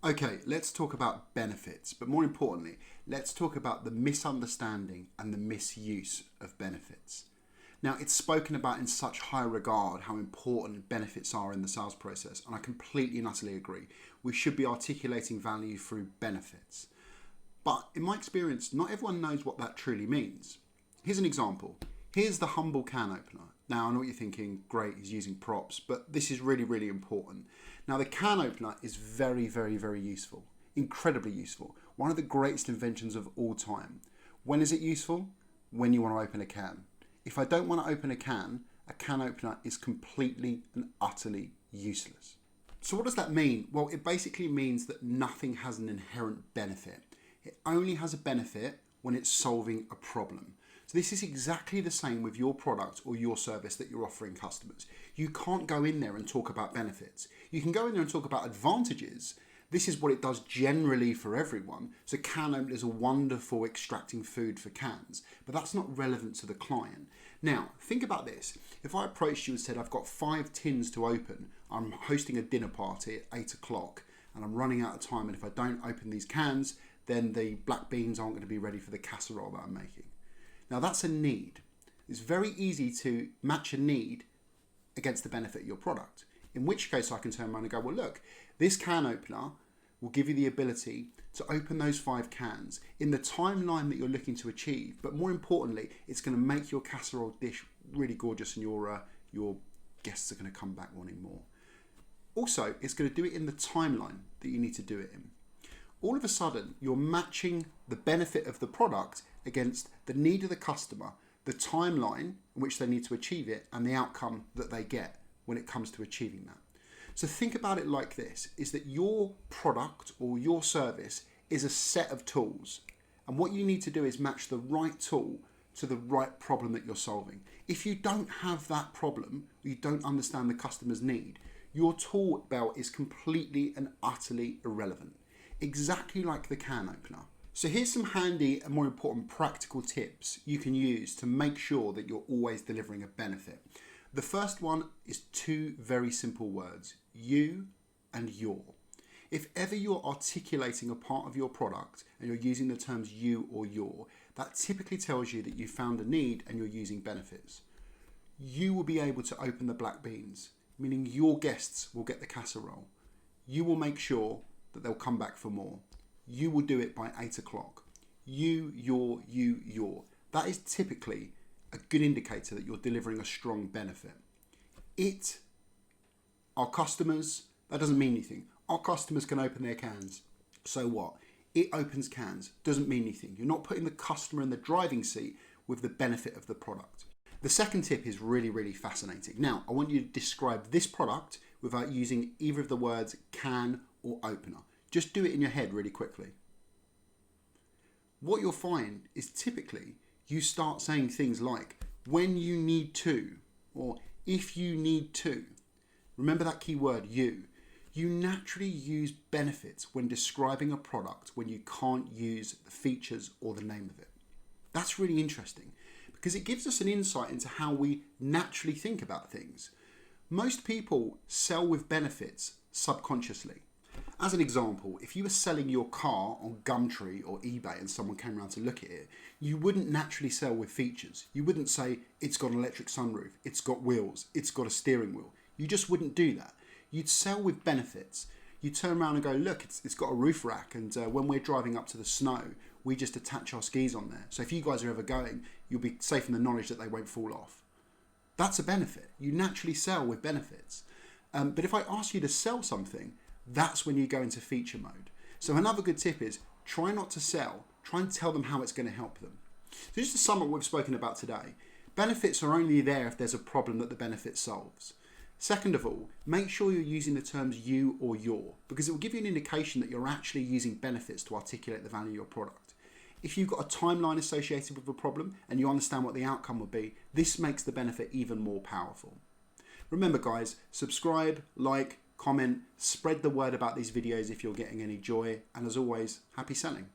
Okay, let's talk about benefits, but more importantly, let's talk about the misunderstanding and the misuse of benefits. Now, it's spoken about in such high regard how important benefits are in the sales process, and I completely and utterly agree. We should be articulating value through benefits. But in my experience, not everyone knows what that truly means. Here's an example. Here's the humble can opener. Now, I know what you're thinking, great, he's using props, but this is really, really important. Now, the can opener is very, very, very useful, incredibly useful. One of the greatest inventions of all time. When is it useful? When you want to open a can. If I don't want to open a can opener is completely and utterly useless. So what does that mean? Well, it basically means that nothing has an inherent benefit. It only has a benefit when it's solving a problem. So this is exactly the same with your product or your service that you're offering customers. You can't go in there and talk about benefits. You can go in there and talk about advantages. This is what it does generally for everyone. So can openers are wonderful extracting food for cans, but that's not relevant to the client. Now, think about this. If I approached you and said, I've got 5 tins to open, I'm hosting a dinner party at 8 o'clock and I'm running out of time, and if I don't open these cans, then the black beans aren't going to be ready for the casserole that I'm making. Now that's a need. It's very easy to match a need against the benefit of your product. In which case I can turn around and go, well look, this can opener will give you the ability to open those 5 cans in the timeline that you're looking to achieve. But more importantly, it's going to make your casserole dish really gorgeous, and your guests are going to come back wanting more. Also, it's going to do it in the timeline that you need to do it in. All of a sudden, you're matching the benefit of the product against the need of the customer, the timeline in which they need to achieve it, and the outcome that they get when it comes to achieving that. So think about it like this, is that your product or your service is a set of tools. And what you need to do is match the right tool to the right problem that you're solving. If you don't have that problem, or you don't understand the customer's need, your tool belt is completely and utterly irrelevant. Exactly like the can opener. So here's some handy and more important practical tips you can use to make sure that you're always delivering a benefit. The first one is 2 very simple words, you and your. If ever you're articulating a part of your product and you're using the terms you or your, that typically tells you that you found a need and you're using benefits. You will be able to open the black beans, meaning your guests will get the casserole. You will make sure that they'll come back for more. You will do it by 8 o'clock. You, your. That is typically a good indicator that you're delivering a strong benefit. Our customers, that doesn't mean anything. Our customers can open their cans. So what? It opens cans, doesn't mean anything. You're not putting the customer in the driving seat with the benefit of the product. The second tip is really, really fascinating. Now, I want you to describe this product without using either of the words can or opener. Just do it in your head really quickly. What you'll find is typically you start saying things like when you need to or if you need to. Remember that key word, you. You naturally use benefits when describing a product when you can't use the features or the name of it. That's really interesting because it gives us an insight into how we naturally think about things. Most people sell with benefits subconsciously. As an example, if you were selling your car on Gumtree or eBay and someone came around to look at it, you wouldn't naturally sell with features. You wouldn't say, it's got an electric sunroof, it's got wheels, it's got a steering wheel. You just wouldn't do that. You'd sell with benefits. You'd turn around and go, look, it's got a roof rack, and when we're driving up to the snow, we just attach our skis on there. So if you guys are ever going, you'll be safe in the knowledge that they won't fall off. That's a benefit. You naturally sell with benefits. But if I ask you to sell something, that's when you go into feature mode. So another good tip is try not to sell, try and tell them how it's going to help them. So just to sum up what we've spoken about today, benefits are only there if there's a problem that the benefit solves. Second of all, make sure you're using the terms you or your, because it will give you an indication that you're actually using benefits to articulate the value of your product. If you've got a timeline associated with a problem and you understand what the outcome will be, this makes the benefit even more powerful. Remember guys, subscribe, like, comment, spread the word about these videos if you're getting any joy, and as always, happy selling.